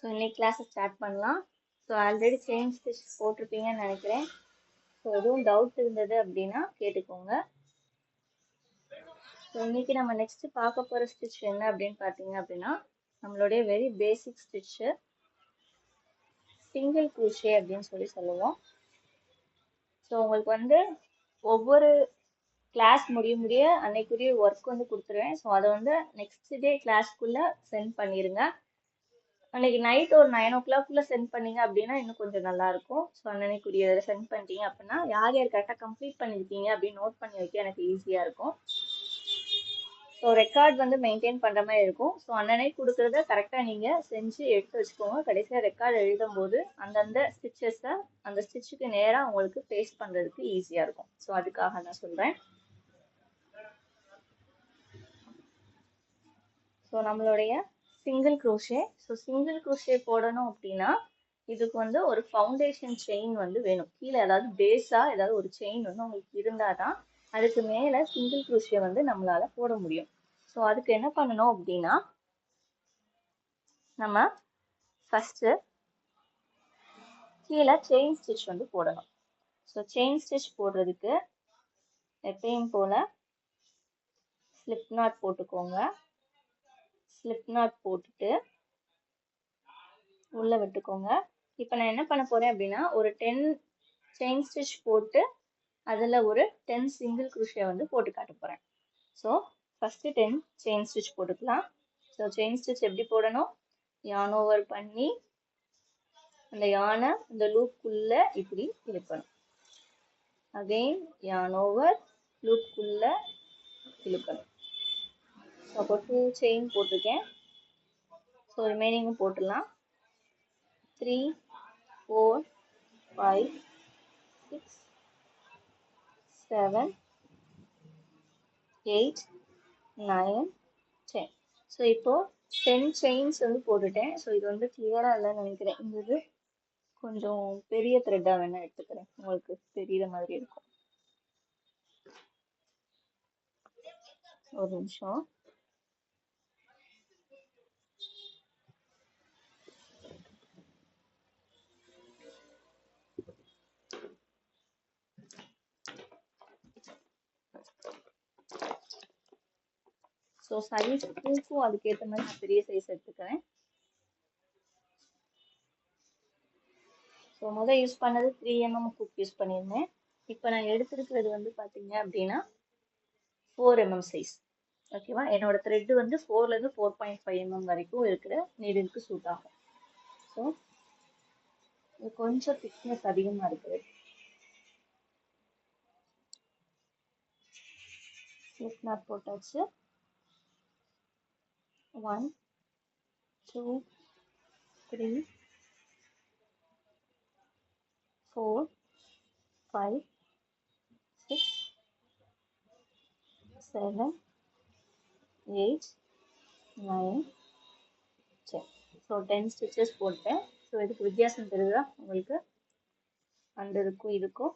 So இன்னைக்கு கிளாஸை start பண்ணலாம். ஸோ ஆல்ரெடி செயின் ஸ்டிச் போட்டிருப்பீங்கன்னு நினைக்கிறேன். ஸோ எதுவும் டவுட் இருந்தது அப்படின்னா கேட்டுக்கோங்க. ஸோ இன்னைக்கு நம்ம நெக்ஸ்ட் பார்க்க போகிற ஸ்டிச் என்ன அப்படின்னு பார்த்தீங்க அப்படின்னா, நம்மளுடைய very basic stitch single crochet அப்படின்னு சொல்லுவோம். ஸோ உங்களுக்கு ஒவ்வொரு கிளாஸ் முடிய அன்னைக்குரிய ஒர்க் கொடுத்துருவேன். ஸோ அதை நெக்ஸ்ட் டே கிளாஸ்க்குள்ளே சென்ட் பண்ணிடுங்க. அன்னைக்கு நைட் ஒரு 9 o'clock சென்ட் பண்ணீங்க அப்படின்னா இன்னும் கொஞ்சம் நல்லா இருக்கும். ஸோ அன்னைக்குரிய சென்ட் பண்ணிட்டீங்க அப்படின்னா யார் யார் கரெக்டாக கம்ப்ளீட் பண்ணியிருக்கீங்க அப்படின்னு நோட் பண்ணி வைக்க எனக்கு ஈஸியாக இருக்கும். ஸோ ரெக்கார்ட் மெயின்டைன் பண்ணுற மாதிரி இருக்கும். ஸோ அன்னைக்கு கொடுக்குறத கரெக்டாக நீங்கள் செஞ்சு எடுத்து வச்சுக்கோங்க. கடைசியாக ரெக்கார்டு எழுதும் போது அந்தந்த ஸ்டிச்சஸை அந்த ஸ்டிச்சுக்கு நேராக உங்களுக்கு பேஸ்ட் பண்ணுறதுக்கு ஈஸியாக இருக்கும். ஸோ அதுக்காக நான் சொல்கிறேன். ஸோ நம்மளுடைய single crochet. So single crochet போடணும் அப்படின்னா இதுக்கு ஒரு ஃபவுண்டேஷன் செயின் வேணும். கீழே ஏதாவது பேஸாக ஏதாவது ஒரு செயின் உங்களுக்கு இருந்தால் தான் அதுக்கு மேலே சிங்கிள் க்ரோஷே நம்மளால போட முடியும். ஸோ அதுக்கு என்ன பண்ணணும் அப்படின்னா, நம்ம ஃபஸ்ட்டு கீழே செயின் ஸ்டிச் போடணும். ஸோ செயின் ஸ்டிச் போடுறதுக்கு எப்பயும் போல் ஸ்லிப் நாட் போட்டுக்கோங்க. ஸ்லிப் நாட் போட்டுட்டு உள்ள விட்டுக்கோங்க. இப்போ நான் என்ன பண்ண போறேன் அப்படின்னா, ஒரு 10 செயின் ஸ்டிச் போட்டு அதில் ஒரு 10 சிங்கிள் க்ரூஷே போட்டு காட்ட போறேன். ஸோ ஃபர்ஸ்ட் 10 செயின் ஸ்டிச் போட்டுக்கலாம். ஸோ செயின் ஸ்டிச் எப்படி போடணும், யான் ஓவர் பண்ணி அந்த யானை இந்த லூப்புக்குள்ள இப்படி இழுக்கணும். அகெயின் யான் ஓவர் லூப்புக்குள்ள இழுக்கணும். ஸோ அப்போ 2 செயின் போட்டிருக்கேன். ஸோ ரிமைனிங்கும் போட்டுடலாம். 3 4 5 6 7 8 9 10. ஸோ இப்போ 10 செயின்ஸ் போட்டுட்டேன். ஸோ இது கிளியரா இல்லைன்னு நினைக்கிறேன். இது கொஞ்சம் பெரிய த்ரெட்டா வேணா எடுத்துக்கிறேன், உங்களுக்கு தெரியற மாதிரி இருக்கும். ஒரு நிமிஷம். ஸோ சைஸ் ஹூக்கும் அதுக்கேற்ற மாதிரி நான் பெரிய சைஸ் எடுத்துக்கிறேன். ஸோ முதல் யூஸ் பண்ணது 3 mm ஹூக் யூஸ் பண்ணியிருந்தேன். இப்போ நான் எடுத்துருக்கிறது பார்த்தீங்க அப்படின்னா 4 mm சைஸ். ஓகேவா? என்னோட த்ரெட்டு 4லேருந்து 4.5 mm வரைக்கும் இருக்கிற நீடிலுக்கு சூட் ஆகும். ஸோ இது கொஞ்சம் திக்னஸ் அதிகமாக இருக்குது. ஸ்லிப் நாட் போட்டாச்சு. 1 2 3 4 5 6 7 8 9 10. ஸோ 10 ஸ்டிச்சஸ் போட்டேன். ஸோ இதுக்கு வித்தியாசம் தெரியுதா உங்களுக்கு? அந்த இதுக்கும்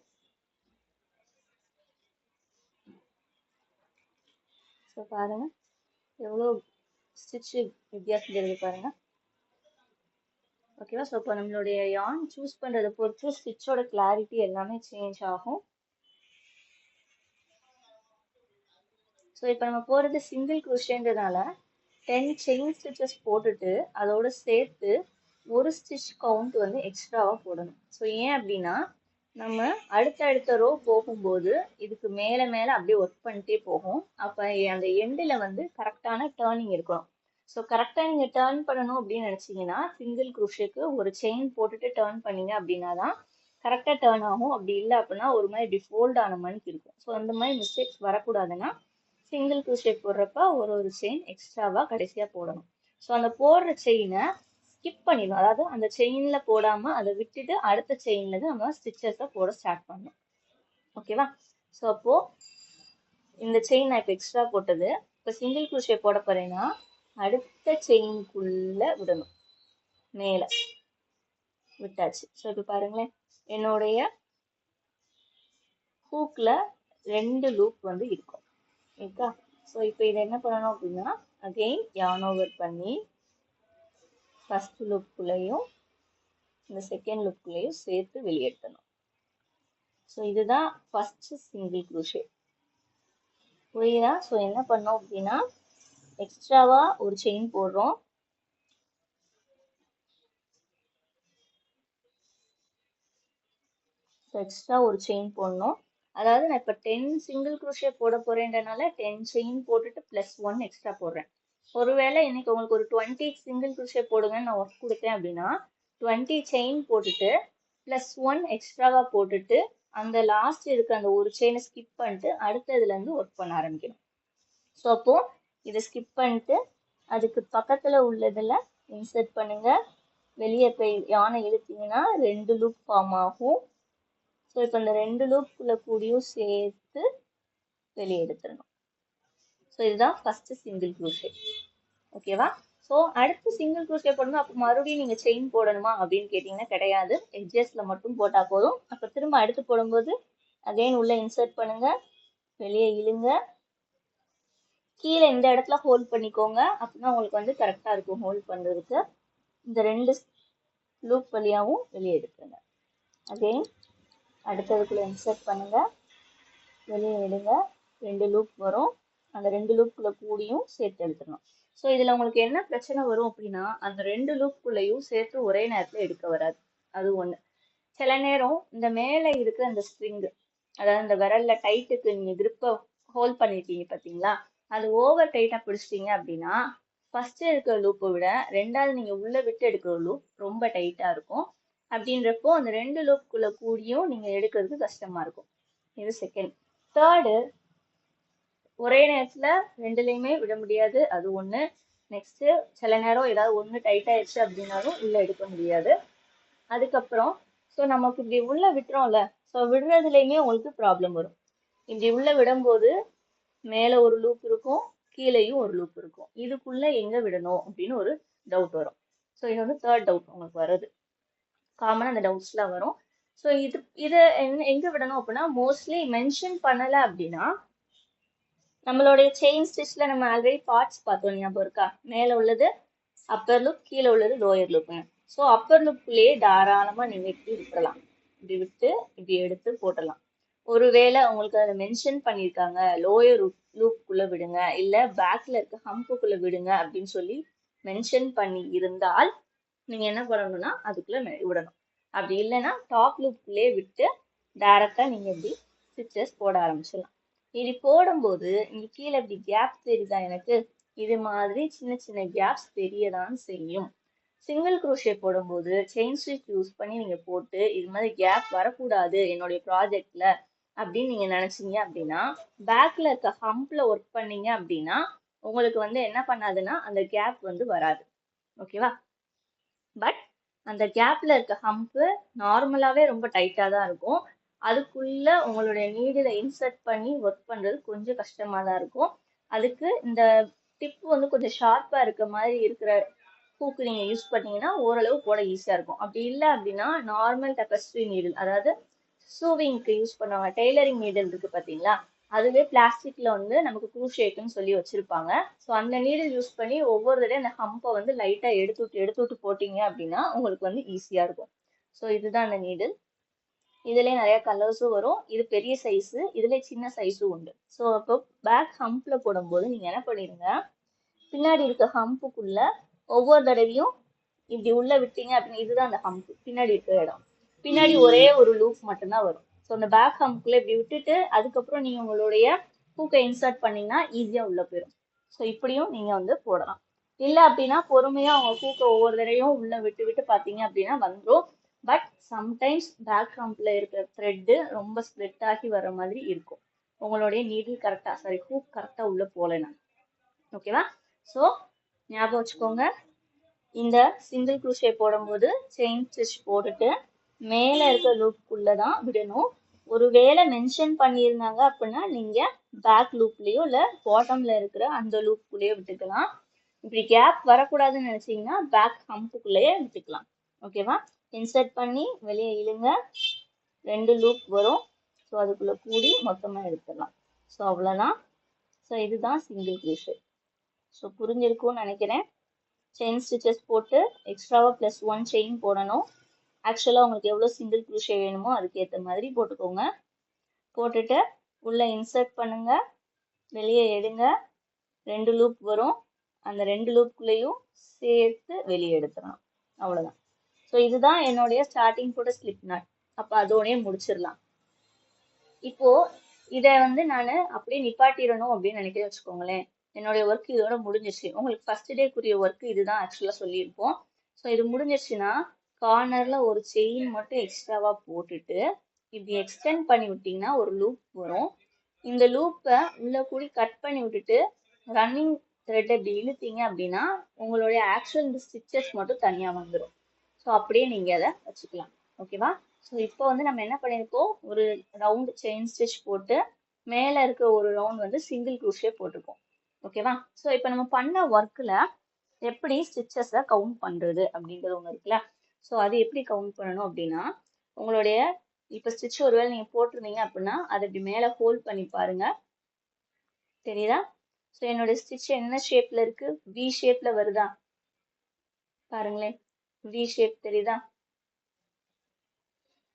ஸோ பாருங்க எவ்வளோ ஸ்டிச்சு வித்தியாசம் தெரியுது பாருங்க. ஓகேவா? ஸோ இப்போ நம்மளுடைய யான் சூஸ் பண்ணுறதை பொறுத்து ஸ்டிச்சோட கிளாரிட்டி எல்லாமே சேஞ்ச் ஆகும். ஸோ இப்போ நம்ம போகிறது சிங்கிள் க்ரூஷேன்றதுனால 10 செயின் ஸ்டிச்சஸ் போட்டுட்டு அதோட சேர்த்து ஒரு ஸ்டிச் கவுண்ட் எக்ஸ்ட்ராவாக போடணும். ஸோ ஏன் அப்படின்னா, நம்ம அடுத்த ரோ போகும்போது இதுக்கு மேலே அப்படியே ஒர்க் பண்ணிட்டே போகும். அப்போ அந்த எண்டில் கரெக்டான டேர்னிங் இருக்கணும். ஸோ கரெக்டாக நீங்கள் டேர்ன் பண்ணணும் அப்படின்னு நினச்சிங்கன்னா சிங்கிள் க்ரூஷேக்கு ஒரு செயின் போட்டுட்டு டேர்ன் பண்ணீங்க அப்படின்னா தான் கரெக்டாக டேர்ன் ஆகும். அப்படி இல்லை அப்படின்னா ஒரு மாதிரி டிஃபோல்ட் ஆன மாதிரி இருக்கும். ஸோ அந்த மாதிரி மிஸ்டேக்ஸ் வரக்கூடாதுன்னா சிங்கிள் க்ரூஷே போடுறப்ப ஒரு செயின் எக்ஸ்ட்ராவாக கடைசியாக போடணும். ஸோ அந்த போடுற செயினை ஸ்கிப் பண்ணிடணும். அதாவது அந்த செயினில் போடாமல் அதை விட்டுட்டு அடுத்த செயினில் நம்ம ஸ்டிச்சஸை போட ஸ்டார்ட் பண்ணணும். ஓகேவா? ஸோ அப்போது இந்த செயின் நான் இப்போ எக்ஸ்ட்ரா போட்டது. இப்போ சிங்கிள் க்ரூஷே போட போகிறேன்னா அடுத்த செயினுக்குள்ளே விடணும். மேலே விட்டாச்சு. ஸோ இப்போ பாருங்களேன், என்னுடைய ஹூக்கில் 2 லூப் இருக்கும். ஓகே. ஸோ இப்போ இதை என்ன பண்ணணும் அப்படின்னா, அகெயின் யான் ஓவர் பண்ணி ஃபர்ஸ்ட் லூப்புக்குள்ளேயும் இந்த செகண்ட் லூப்புக்குள்ளேயும் சேர்த்து வெளியேற்றணும். ஸோ இதுதான் ஃபர்ஸ்ட் சிங்கிள் க்ரூஷே. புரியுதா? ஸோ என்ன பண்ணோம் அப்படின்னா எக்ஸ்ட்ராவா ஒரு செயின் போடுறோம். எக்ஸ்ட்ரா ஒரு செயின் போடணும். அதாவது நான் இப்போ 10 சிங்கிள் க்ரூஷே போட போறேன்றனால 10 செயின் போட்டுட்டு +1 எக்ஸ்ட்ரா போடுறேன். ஒருவேளை இன்னைக்கு உங்களுக்கு ஒரு 20 சிங்கிள் க்ரூஷே போடுங்கன்னு நான் ஒர்க் கொடுத்தேன் அப்படின்னா 20 செயின் போட்டுட்டு +1 எக்ஸ்ட்ராவா போட்டுட்டு அந்த லாஸ்ட் இருக்க அந்த ஒரு செயினை ஸ்கிப் பண்ணிட்டு அடுத்ததுல இருந்து ஒர்க் பண்ண ஆரம்பிக்கணும். ஸோ அப்போ இதை ஸ்கிப் பண்ணிட்டு அதுக்கு பக்கத்துல உள்ளதுல இன்சர்ட் பண்ணுங்க. வெளியே போய் யானை இழுத்தீங்கன்னா 2 லூப் ஃபார்ம் ஆகும். ஸோ இப்போ இந்த 2 லூப்புக்குள்ள கூடியும் சேர்த்து வெளியே எடுத்துடணும். ஸோ இதுதான் ஃபர்ஸ்ட் சிங்கிள் க்ரூஷே. ஓகேவா? ஸோ அடுத்து சிங்கிள் க்ரூஷே போடணும். அப்போ மறுபடியும் நீங்கள் செயின் போடணுமா அப்படின்னு கேட்டிங்கன்னா கிடையாது. எட்ஜஸ்ல மட்டும் போட்டால் போதும். அப்போ திரும்ப அடுத்து போடும்போது அகைன் உள்ள இன்சர்ட் பண்ணுங்க, வெளியே இழுங்க, கீழே இந்த இடத்துல ஹோல்ட் பண்ணிக்கோங்க. அப்படின்னா உங்களுக்கு வந்து கரெக்டாக இருக்கும் ஹோல்ட் பண்ணுறதுக்கு. இந்த 2 லூப் வழியாகவும் வெளியே எடுத்துருங்க. அகைன் அடுத்ததுக்குள்ள இன்சர்ட் பண்ணுங்க, வெளியே எடுங்க, 2 லூப் வரும். அந்த 2 லூப்புக்குள்ள கூடியும் சேர்த்து எடுத்துடணும். ஸோ இதில் உங்களுக்கு என்ன பிரச்சனை வரும் அப்படின்னா அந்த 2 லூப்புக்குள்ளேயும் சேர்த்து ஒரே நேரத்தில் எடுக்க வராது. அது ஒன்று. சில நேரம் இந்த மேலே இருக்கிற அந்த ஸ்ப்ரிங், அதாவது இந்த விரல்ல டைட்டுக்கு நீங்கள் கிரிப்பை ஹோல்ட் பண்ணிருக்கீங்க பார்த்தீங்களா, அது ஓவர் டைட்டாக பிடிச்சிட்டீங்க அப்படின்னா ஃபர்ஸ்ட் இருக்கிற லூப்பை விட ரெண்டாவது நீங்கள் உள்ளே விட்டு எடுக்கிற லூப் ரொம்ப டைட்டாக இருக்கும். அப்படின்றப்போ அந்த 2 லூப்புக்குள்ள கூடியும் நீங்கள் எடுக்கிறதுக்கு கஷ்டமாக இருக்கும். இது செகண்ட். தேர்டு, ஒரே நேரத்தில் ரெண்டுலேயுமே விட முடியாது, அது ஒன்று. நெக்ஸ்ட்டு சில நேரம் ஏதாவது ஒன்று டைட் ஆயிடுச்சு அப்படின்னாலும் உள்ளே எடுக்க முடியாது. அதுக்கப்புறம் ஸோ நமக்கு இப்படி உள்ள விட்டுறோம்ல, ஸோ விடுறதுலையுமே உங்களுக்கு ப்ராப்ளம் வரும். இப்படி உள்ள விடும்போது மேலே ஒரு லூப் இருக்கும், கீழேயும் ஒரு லூப் இருக்கும். இதுக்குள்ள எங்கே விடணும் அப்படின்னு ஒரு டவுட் வரும். ஸோ இது வந்து தேர்ட் டவுட் உங்களுக்கு வருது. காமனாக அந்த டவுட்ஸ்லாம் வரும். ஸோ இதை எங்கே விடணும் அப்படின்னா மோஸ்ட்லி மென்ஷன் பண்ணலை அப்படின்னா நம்மளுடைய செயின் ஸ்டிச்ல நம்ம ஆல்ரெடி பார்ட்ஸ் பார்த்தோம், ஞாபகம் இருக்கா? மேலே உள்ளது அப்பர் லூப், கீழே உள்ளது லோயர் லூப்னு. ஸோ அப்பர் லூப்லேயே தாராளமாக நீங்கள் இப்படி விட்டுறலாம். இப்படி விட்டு இப்படி எடுத்து போட்டலாம். ஒருவேளை உங்களுக்கு அதில் மென்ஷன் பண்ணியிருக்காங்க லோயர் லூப்புக்குள்ளே விடுங்க, இல்லை பேக்கில் இருக்க ஹம்புக்குள்ளே விடுங்க அப்படின்னு சொல்லி மென்ஷன் பண்ணி இருந்தால் நீங்கள் என்ன பண்ணணும்னா அதுக்குள்ளே விடணும். அப்படி இல்லைன்னா டாப் லூப்குள்ளே விட்டு டைரெக்டாக நீங்கள் இப்படி ஸ்டிச்சஸ் போட ஆரம்பிச்சிடலாம். இது போடும்போது இங்கே கீழே இப்படி கேப் தெரியுதா எனக்கு? இது மாதிரி சின்ன சின்ன கேப்ஸ் தெரியதான் செய்யும். சிங்கிள் க்ரூஷே போடும்போது செயின் ஸ்டிச் யூஸ் பண்ணி நீங்கள் போட்டு இது மாதிரி கேப் வரக்கூடாது என்னுடைய ப்ராஜெக்ட்ல அப்படின்னு நீங்கள் நினச்சிங்க அப்படின்னா பேக்கில் இருக்க ஹம்பில் ஒர்க் பண்ணீங்க அப்படின்னா உங்களுக்கு வந்து என்ன பண்ணாதுன்னா அந்த கேப் வந்து வராது. ஓகேவா? பட் அந்த கேப்ல இருக்க ஹம்ப்பு நார்மலாகவே ரொம்ப டைட்டாக தான் இருக்கும். அதுக்குள்ள உங்களுடைய நீடில் இன்சர்ட் பண்ணி ஒர்க் பண்ணுறது கொஞ்சம் கஷ்டமாக தான் இருக்கும். அதுக்கு இந்த டிப் வந்து கொஞ்சம் ஷார்ப்பாக இருக்க மாதிரி இருக்கிற ஹூக்கு நீங்கள் யூஸ் பண்ணீங்கன்னா ஓரளவு போட ஈஸியாக இருக்கும். அப்படி இல்லை அப்படின்னா நார்மல் டெபஸ்ட்ரி நீடில், அதாவது சூவிங்க்கு யூஸ் பண்ணுவாங்க, டெய்லரிங் நீடில் இருக்குது பார்த்தீங்களா, அதுவே பிளாஸ்டிக்ல வந்து நமக்கு க்ரூஷேக்குன்னு சொல்லி வச்சிருப்பாங்க. ஸோ அந்த நீடில் யூஸ் பண்ணி ஒவ்வொரு தடவை அந்த ஹம்பை வந்து லைட்டாக எடுத்து விட்டு போட்டிங்க அப்படின்னா உங்களுக்கு வந்து ஈஸியாக இருக்கும். ஸோ இதுதான் அந்த நீடில். இதுலேயே நிறைய கலர்ஸும் வரும். இது பெரிய சைஸு, இதுல சின்ன சைஸும் உண்டு. ஸோ அப்போ பேக் ஹம்பில் போடும்போது நீங்கள் என்ன பண்ணிடுங்க, பின்னாடி இருக்க ஹம்புக்குள்ள ஒவ்வொரு தடவையும் இப்படி உள்ள விட்டீங்க அப்படின்னு, இதுதான் அந்த ஹம்ப் பின்னாடி இருக்கிற இடம், பின்னாடி ஒரே ஒரு லூப் மட்டும்தான் வரும். ஸோ அந்த பேக் ஹம்ப்குள்ள இப்படி விட்டுட்டு அதுக்கப்புறம் நீங்க உங்களுடைய ஹூக்கை இன்சர்ட் பண்ணீங்கன்னா ஈஸியா உள்ள போயிடும். ஸோ இப்படியும் நீங்க வந்து போடலாம். இல்லை அப்படின்னா பொறுமையா உங்க ஹூக்கை ஒவ்வொரு தடவையும் உள்ள விட்டு விட்டு பார்த்தீங்க அப்படின்னா வந்துடும். பட் சம்டைம்ஸ் பேக் ஹம்ப்ல இருக்கிற த்ரெட்டு ரொம்ப ஸ்ப்ளிட் ஆகி வர மாதிரி இருக்கும். உங்களுடைய நீடில் கரெக்டா, சாரி ஹூக் கரெக்டா உள்ள போகலைன்னா. ஓகேவா? ஸோ ஞாபகம் வச்சுக்கோங்க, இந்த சிங்கிள் க்ரூஷே போடும்போது செயின் ஸ்டிச் போட்டுட்டு மேலே இருக்க லூப்புக்குள்ள தான் விடணும். ஒருவேளை மென்ஷன் பண்ணியிருந்தாங்க அப்படின்னா நீங்க பேக் லூப்லயோ இல்லை பாட்டம்ல இருக்கிற அந்த லூப்புக்குள்ளேயோ விட்டுக்கலாம். இப்படி கேப் வரக்கூடாதுன்னு நினைச்சீங்கன்னா பேக் ஹம்புக்குள்ளேயே விட்டுக்கலாம். ஓகேவா? இன்சர்ட் பண்ணி வெளியே இழுங்க, 2 லூப் வரும். ஸோ அதுக்குள்ள கூடி மொத்தமா எடுத்துடலாம். ஸோ அவ்வளோதான். ஸோ இதுதான் சிங்கிள் க்ரூஷே. ஸோ புரிஞ்சிருக்கும்னு நினைக்கிறேன். செயின் ஸ்டிச்சஸ் போட்டு எக்ஸ்ட்ராவாக ப்ளஸ் 1 செயின் போடணும். ஆக்சுவலாக உங்களுக்கு எவ்வளோ சிங்கிள் க்ரூஷே வேணுமோ அதுக்கேற்ற மாதிரி போட்டுக்கோங்க. போட்டுட்டு உள்ளே இன்சர்ட் பண்ணுங்க, வெளியே எடுங்க, 2 லூப் வரும், அந்த 2 லூப்குள்ளேயும் சேர்த்து வெளியே எடுத்துடணும். அவ்வளோதான். ஸோ இதுதான் என்னுடைய ஸ்டார்டிங் போட்ட ஸ்லிப் நாட். அப்போ அதோடய முடிச்சிடலாம். இப்போ இதை வந்து நான் அப்படியே நிப்பாட்டிடணும் அப்படின்னு நினைக்கிறேன் வச்சுக்கோங்களேன். என்னுடைய ஒர்க் இதோட முடிஞ்சிருச்சு. உங்களுக்கு ஃபர்ஸ்ட் டேக்குரிய ஒர்க் இதுதான் ஆக்சுவலாக சொல்லியிருப்போம். ஸோ இது முடிஞ்சிருச்சுன்னா கார்னரில் ஒரு செயின் மட்டும் எக்ஸ்ட்ராவாக போட்டுட்டு இப்படி எக்ஸ்டெண்ட் பண்ணி விட்டிங்கன்னா ஒரு லூப் வரும். இந்த லூப்பை உள்ள கூடி கட் பண்ணி விட்டுட்டு ரன்னிங் த்ரெட் இப்படி இழுத்தீங்க அப்படின்னா உங்களுடைய ஆக்சுவல் இந்த ஸ்டிச்சஸ் மட்டும் தனியாக வந்துடும். ஸோ அப்படியே நீங்கள் அதை வச்சுக்கலாம். ஓகேவா? ஸோ இப்போ வந்து நம்ம என்ன பண்ணியிருக்கோம், ஒரு ரவுண்ட் செயின் ஸ்டிச் போட்டு மேலே இருக்க ஒரு ரவுண்ட் வந்து சிங்கிள் க்ரூஷே போட்டிருக்கோம். ஓகேவா? ஸோ இப்போ நம்ம பண்ண ஒர்க்கில் எப்படி ஸ்டிச்சஸை கவுண்ட் பண்ணுறது அப்படின்றது ஒன்று இருக்குல்ல. ஸோ அது எப்படி கவுண்ட் பண்ணணும் அப்படின்னா, உங்களுடைய இப்போ ஸ்டிச் ஒருவேளை நீங்கள் போட்டிருந்தீங்க அப்படின்னா அதை இப்படி மேலே ஹோல்ட் பண்ணி பாருங்க. தெரியுதா? ஸோ என்னோட ஸ்டிச் என்ன ஷேப்ல இருக்கு, வி ஷேப்ல வருதா பாருங்களேன். வி ஷேப் தெரியுதா?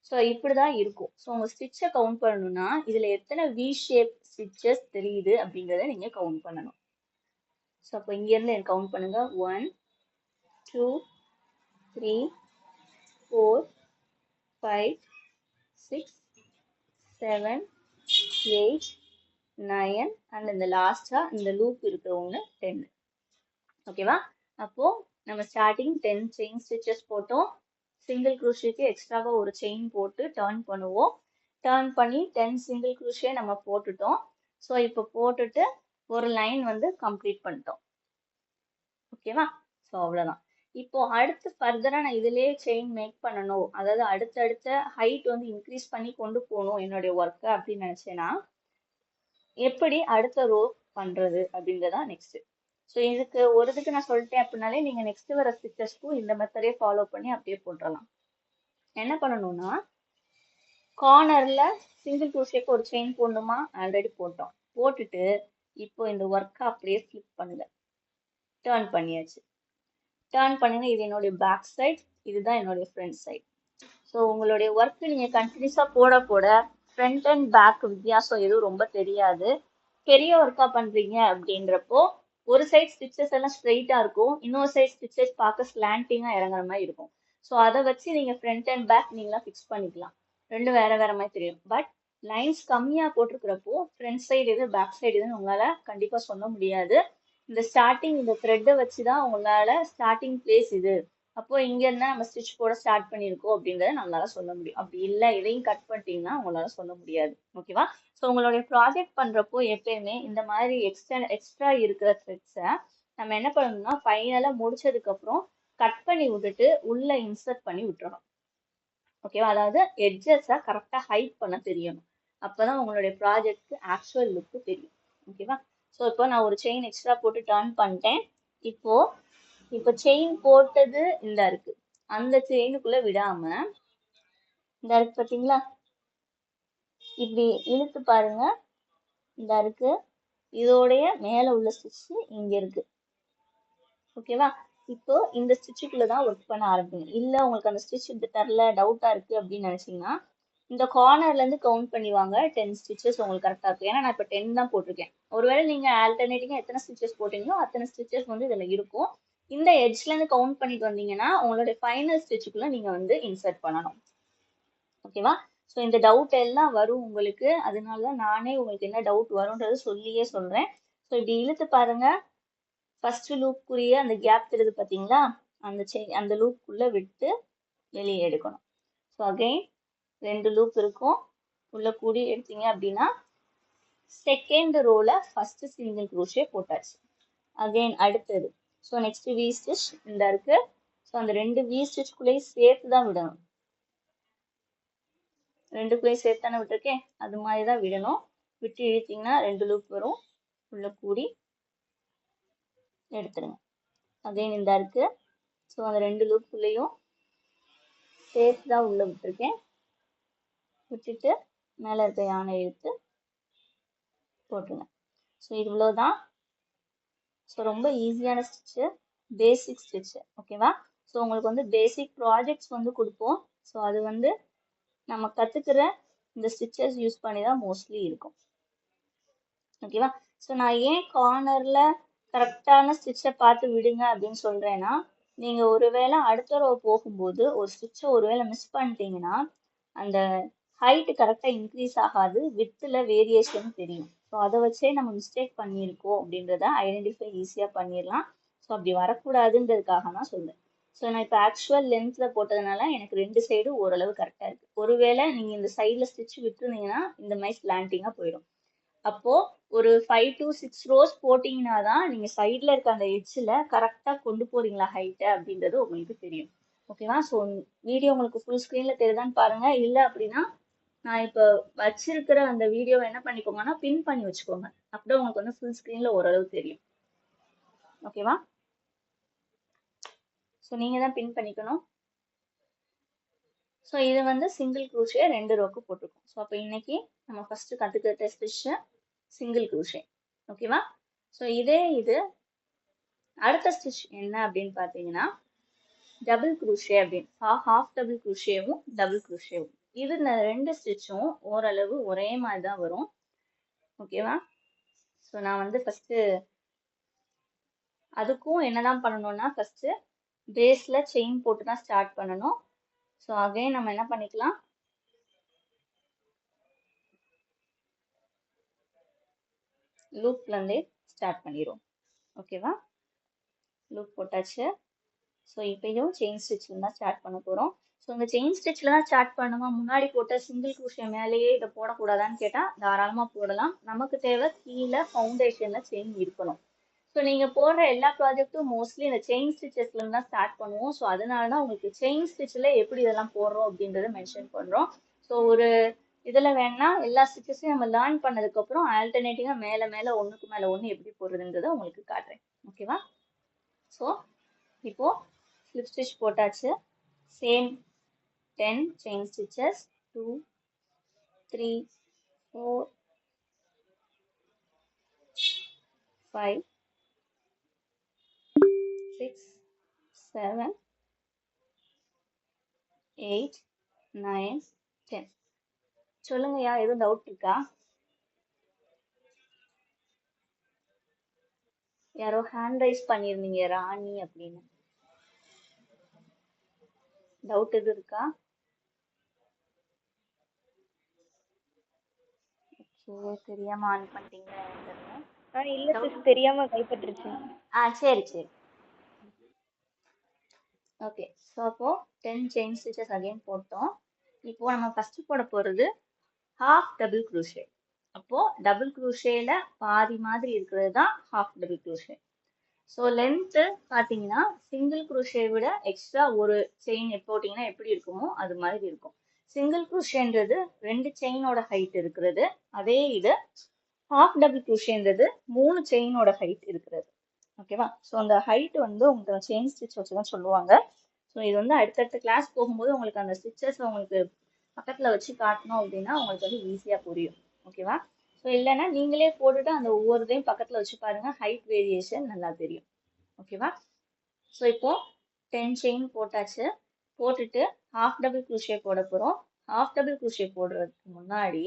ஸோ இப்படிதான் இருக்கும். ஸோ உங்க ஸ்டிச்சை கவுண்ட் பண்ணணும்னா இதுல எத்தனை வி ஷேப் ஸ்டிச்சஸ் தெரியுது அப்படிங்கிறத நீங்க கவுண்ட் பண்ணணும். ஸோ அப்போ இங்க இருந்து எனக்கு கவுண்ட் பண்ணுங்க. 1 2 3 4 5 6 7 8 9 அண்ட் இந்த லாஸ்டா இந்த லூப் இருக்கிறவங்க 10. ஓகேவா? அப்போ நம்ம ஸ்டார்டிங் 10 செயின் ஸ்டிச்சஸ் போட்டோம். சிங்கிள் க்ரூஷேக்கு எக்ஸ்ட்ராவாக ஒரு செயின் போட்டு டர்ன் பண்ணுவோம். டர்ன் பண்ணி 10 சிங்கிள் க்ரூஷே நம்ம போட்டுட்டோம். ஸோ இப்போ போட்டுட்டு ஒரு லைன் வந்து கம்ப்ளீட் பண்ணிட்டோம். ஓகேவா? ஸோ அவ்வளோதான். இப்போ அடுத்து ஃபர்தராக நான் இதிலே செயின் மேக் பண்ணணும், அதாவது அடுத்தடுத்த ஹைட் வந்து இன்க்ரீஸ் பண்ணி கொண்டு போகணும் என்னுடைய ஒர்க்கை அப்படின்னு நினச்சேன்னா எப்படி அடுத்த ரோ பண்ணுறது அப்படின்றதான் நெக்ஸ்ட். ஸோ இதுக்கு ஒரு இதுக்கு நான் சொல்லிட்டேன் அப்படின்னாலே நீங்கள் நெக்ஸ்ட் வர ஸ்டிச்சஸ்க்கும் இந்த மெத்தடே ஃபாலோ பண்ணி அப்படியே போட்டுடலாம். என்ன பண்ணணும்னா கார்னர்ல சிங்கிள் க்ரூஷேக்கு ஒரு செயின் போடணுமா, ஆல்ரெடி போட்டோம். போட்டுட்டு இப்போ இந்த ஒர்க்கை அப்படியே ஃபிளிப் பண்ணுங்க. டர்ன் பண்ணியாச்சு. டர்ன் பண்ணுங்க. இது என்னுடைய பேக் சைட், இதுதான் என்னுடைய ஃப்ரண்ட் சைட். ஸோ உங்களுடைய ஒர்க் நீங்கள் கண்டினியூஸாக போட போட ஃப்ரண்ட் அண்ட் பேக் வித்தியாசம் எதுவும் ரொம்ப தெரியாது. பெரிய ஒர்க்காக பண்ணுறீங்க அப்படின்றப்போ ஒரு சைட் ஸ்டிச்சஸ் எல்லாம் ஸ்ட்ரெயிட்டாக இருக்கும், இன்னொரு சைட் ஸ்டிச்சஸ் பார்க்க ஸ்லாண்டிங்காக இறங்குற மாதிரி இருக்கும். ஸோ அதை வச்சு நீங்கள் ஃப்ரண்ட் அண்ட் பேக் நீங்களாம் ஃபிக்ஸ் பண்ணிக்கலாம். ரெண்டும் வேற வேற மாதிரி தெரியும். பட் லைன்ஸ் கம்மியாக போட்டிருக்கிறப்போ ஃப்ரண்ட் சைடு இது பேக் சைடு இதுன்னு உங்களால் கண்டிப்பாக சொல்ல முடியாது. இந்த ஸ்டார்டிங் இந்த த்ரெட்டை வச்சு தான் உங்களால் ஸ்டார்டிங் பிளேஸ் இது, அப்போ இங்க இருந்தா நம்ம ஸ்டிச் போட ஸ்டார்ட் பண்ணியிருக்கோம் அப்படின்றத நம்மளால சொல்ல முடியும். அப்படி இல்லை இதையும் கட் பண்ணிட்டீங்கன்னா உங்களால சொல்ல முடியாது. ஓகேவா? ஸோ உங்களுடைய ப்ராஜெக்ட் பண்றப்போ எப்பயுமே இந்த மாதிரி எக்ஸ்ட்ரா இருக்கிற த்ரெட்ஸை நம்ம என்ன பண்ணணும்னா ஃபைனலாக முடிச்சதுக்கு அப்புறம் கட் பண்ணி விட்டுட்டு உள்ள இன்சர்ட் பண்ணி விட்டுறணும். ஓகேவா? அதாவது எட்ஜஸை கரெக்டாக ஹைட் பண்ண தெரியணும். அப்போதான் உங்களுடைய ப்ராஜெக்ட்க்கு ஆக்சுவல் லுக்கு தெரியும். ஓகேவா? ஸோ இப்போ நான் ஒரு செயின் எக்ஸ்ட்ரா போட்டு டர்ன் பண்ணிட்டேன். இப்போ செயின் போட்டது இந்த இருக்கு, அந்த செயினுக்குள்ள விடாம இந்த இருக்கு பார்த்தீங்களா, இப்படி இழுத்து பாருங்க. இந்த இருக்கு, இதோடைய மேல உள்ள ஸ்டிச் இங்க இருக்கு. ஓகேவா? இப்போ இந்த ஸ்டிச்சுக்குள்ளதான் ஒர்க் பண்ண ஆரம்பிங்க. இல்ல உங்களுக்கு அந்த ஸ்டிச் தரல, டவுட்டா இருக்கு அப்படின்னு நினைச்சீங்கன்னா இந்த கார்னர்ல இருந்து கவுண்ட் பண்ணிவாங்க. 10 ஸ்டிச்சஸ் உங்களுக்கு கரெக்டா இருக்கு. ஏன்னா நான் இப்போ 10 தான் போட்டிருக்கேன். ஒருவேளை நீங்க ஆல்டர்னேட்டிங்கா எத்தனை ஸ்டிச்சஸ் போட்டீங்களோ அத்தனை ஸ்டிச்சஸ் வந்து இதுல இருக்கும். இந்த எட்ஜ்ல இருந்து கவுண்ட் பண்ணிட்டு வந்தீங்கன்னா உங்களுடைய ஃபைனல் ஸ்டிச்சுக்குள்ள நீங்க வந்து இன்சர்ட் பண்ணணும். ஓகேவா? ஸோ இந்த டவுட் எல்லாம் வரும் உங்களுக்கு, அதனால நானே உங்களுக்கு என்ன டவுட் வரும்ன்றது சொல்லியே சொல்றேன். ஸோ இப்படி இழுத்து பாருங்க. ஃபர்ஸ்ட் லூப்புக்குரிய அந்த கேப் தெரியுது பார்த்தீங்களா, அந்த லூப்புக்குள்ள விட்டு வெளியே எடுக்கணும். ஸோ அகைன் 2 லூப் இருக்கும், உள்ள கூடி எடுத்தீங்க அப்படின்னா செகண்ட் ரோல ஃபர்ஸ்ட் சிங்கிள் க்ரூஷே போட்டாச்சு. அகைன் அடுத்தது. ஸோ நெக்ஸ்ட் வி ஸ்டிச் இந்த இருக்கு. ஸோ அந்த 2 வி ஸ்டிச்சுக்குள்ளேயும் சேர்த்து தான் விடணும். 2க்குள்ளேயும் சேர்த்து தானே விட்டுருக்கேன், அது மாதிரி தான் விடணும். விட்டு இழுத்தீங்கன்னா 2 லூப் வரும், உள்ள கூடி எடுத்துருங்க. அகைன் இந்த இருக்கு. ஸோ அந்த 2 லூப்புக்குள்ளேயும் சேர்த்து தான் உள்ள விட்டுருக்கேன். விட்டுட்டு மேலே இருக்க யானை இழுத்து போட்டுருங்க. ஸோ இவ்வளோதான். ஸோ ரொம்ப ஈஸியான ஸ்டிச்சு. பேசிக் ஸ்டிச். ஓகேவா? ஸோ உங்களுக்கு வந்து பேசிக் ப்ராஜெக்ட்ஸ் வந்து கொடுப்போம். ஸோ அது வந்து நம்ம கற்றுக்கிற இந்த ஸ்டிச்சஸ் யூஸ் பண்ணி தான் மோஸ்ட்லி இருக்கும். ஓகேவா? ஸோ நான் ஏன் கார்னரில் கரெக்டான ஸ்டிச்சை பார்த்து விடுங்க அப்படின்னு சொல்கிறேன்னா, நீங்கள் ஒருவேளை அடுத்த ரோ போகும்போது ஒரு ஸ்டிச்சை ஒருவேளை மிஸ் பண்ணிட்டீங்கன்னா அந்த ஹைட்டு கரெக்டாக இன்க்ரீஸ் ஆகாது, வித்தில் வேரியேஷன் தெரியும். ஸோ அதை வச்சே நம்ம மிஸ்டேக் பண்ணியிருக்கோம் அப்படின்றத ஐடென்டிஃபை ஈஸியாக பண்ணிடலாம். ஸோ அப்படி வரக்கூடாதுன்றதுக்காக தான் சொல்றேன். ஸோ நான் இப்போ ஆக்சுவல் லென்த்தில் போட்டதுனால எனக்கு 2 சைடும் ஓரளவு கரெக்டாக இருக்குது. ஒருவேளை நீங்கள் இந்த சைடில் ஸ்டிச் விட்டுருந்தீங்கன்னா இந்த மாதிரி ஸ்லாண்டிங்காக போயிடும். அப்போ ஒரு 5 to 6 ரோஸ் போட்டிங்கன்னா தான் நீங்கள் சைடில் இருக்க அந்த எட்ஜில் கரெக்டாக கொண்டு போறீங்களா ஹைட்டை அப்படின்றது உங்களுக்கு தெரியும். ஓகேவா? ஸோ வீடியோ உங்களுக்கு ஃபுல் ஸ்க்ரீனில் தெரியுதான்னு பாருங்கள். இல்லை அப்படின்னா நான் இப்போ வச்சிருக்கிற அந்த வீடியோவை என்ன பண்ணிக்கோங்கன்னா பின் பண்ணி வச்சுக்கோங்க. அப்படியே உங்களுக்கு வந்து ஃபுல் ஸ்க்ரீனில் ஓரளவு தெரியும். ஓகேவா? ஸோ நீங்கள் தான் பின் பண்ணிக்கணும். ஸோ இது வந்து சிங்கிள் க்ரூஷே 2 ரோக்கு போட்டிருக்கோம். ஸோ அப்போ இன்னைக்கு நம்ம ஃபர்ஸ்ட் கற்றுக்கிட்ட ஸ்டிச்சு சிங்கிள் க்ரூஷே. ஓகேவா? ஸோ இது அடுத்த ஸ்டிச் என்ன அப்படின்னு பார்த்தீங்கன்னா டபுள் க்ரூஷே அப்படின்னு, ஹாஃப் டபுள் க்ரூஷேவும் டபுள் க்ரூஷேவும். இது இந்த 2 ஸ்டிச்சும் ஓரளவு ஒரே மாதிரி தான் வரும். ஓகேவா? ஸோ நான் வந்து ஃபர்ஸ்ட் அதுக்கும் என்னதான் பண்ணணும்னா ஃபர்ஸ்ட் பேஸ்ல செயின் போட்டு தான் ஸ்டார்ட் பண்ணணும். ஸோ அகைன் நம்ம என்ன பண்ணிக்கலாம், லூப்ல இருந்தே ஸ்டார்ட் பண்ணிடுவோம். ஓகேவா? லூப் போட்டாச்சு. ஸோ இப்பயும் செயின் ஸ்டிச்சில் தான் ஸ்டார்ட் பண்ண போகிறோம். ஸோ இந்த செயின் ஸ்டிச்சில் தான் ஸ்டார்ட் பண்ணுமா, முன்னாடி போட்ட சிங்கிள் க்ரூஷே மேலேயே இதை போடக்கூடாதான்னு கேட்டால் தாராளமாக போடலாம். நமக்கு தேவை கீழே ஃபவுண்டேஷனில் செயின் இருக்கணும். ஸோ நீங்கள் போடுற எல்லா ப்ராஜெக்ட்டும் மோஸ்ட்லி இந்த செயின் ஸ்டிச்சஸ்லேருந்து தான் ஸ்டார்ட் பண்ணுவோம். ஸோ அதனால தான் உங்களுக்கு செயின் ஸ்டிச்சில் எப்படி இதெல்லாம் போடுறோம் அப்படின்றத மென்ஷன் பண்ணுறோம். ஸோ ஒரு இதில் வேணா எல்லா ஸ்டிச்சஸையும் நம்ம லேர்ன் பண்ணதுக்கப்புறம் ஆல்டர்னேட்டிவாக மேலே மேலே ஒன்றுக்கு மேலே ஒன்று எப்படி போடுறதுன்றதை உங்களுக்கு காட்டுறேன். ஓகேவா? ஸோ இப்போது ஸ்லிப் ஸ்டிச் போட்டாச்சு. Same 10 chain stitches, 2 3 4 5 6 7 8 9 10. சொல்லுங்கய்யா, எதுவும் டவுட் இருக்கா? யாரோ ஹேண்ட் ரைஸ் பண்ணியிருந்தீங்க ராணி அப்படின்னு. டவுட் எதுவும் இருக்கா? ஓகே, தெரியாம ஆன் பண்ணிட்டீங்களா? இல்ல சிஸ், தெரியாம கைப்பற்றுச்சு. சரி சரி. ஓகே, ஸோ அப்போ 10 செயின் ஸ்டிச்சஸ் அகைன் போட்டோம். இப்போ நம்ம ஃபர்ஸ்ட் போட போறது ஹாஃப் டபுள் க்ரூஷே. அப்போ டபுள் க்ரூஷேல பாதி மாதிரி இருக்கிறது தான் half double crochet. So length பார்த்தீங்கன்னா சிங்கிள் க்ரூஷே விட எக்ஸ்ட்ரா ஒரு செயின் போட்டிங்கன்னா எப்படி இருக்குமோ அது மாதிரி இருக்கும். சிங்கிள் க்ரூஷேன்றது 2 செயினோட ஹைட் இருக்கிறது. அதே இது ஹாஃப் டபுள் க்ரூஷேன்றது 3 செயினோட ஹைட் இருக்கிறது. ஓகேவா? ஸோ அந்த ஹைட் வந்து உங்களுக்கு செயின் ஸ்டிச் வச்சு தான் சொல்லுவாங்க. ஸோ இது வந்து அடுத்தடுத்த கிளாஸ் போகும்போது உங்களுக்கு அந்த ஸ்டிச்சஸ் உங்களுக்கு பக்கத்தில் வச்சு காட்டணும் அப்படின்னா உங்களுக்கு வந்து ஈஸியாக புரியும். ஓகேவா? ஸோ இல்லைன்னா நீங்களே போட்டுட்டு அந்த ஒவ்வொருத்தையும் பக்கத்தில் வச்சு பாருங்க, ஹைட் வேரியேஷன் நல்லா தெரியும். ஓகேவா? ஸோ இப்போ 10 செயின் போட்டாச்சு. போட்டுட்டு ஹாஃப் டபுள் க்ரூஷே போட போகிறோம். ஹாஃப் டபுள் க்ரூஷே போடுறதுக்கு முன்னாடி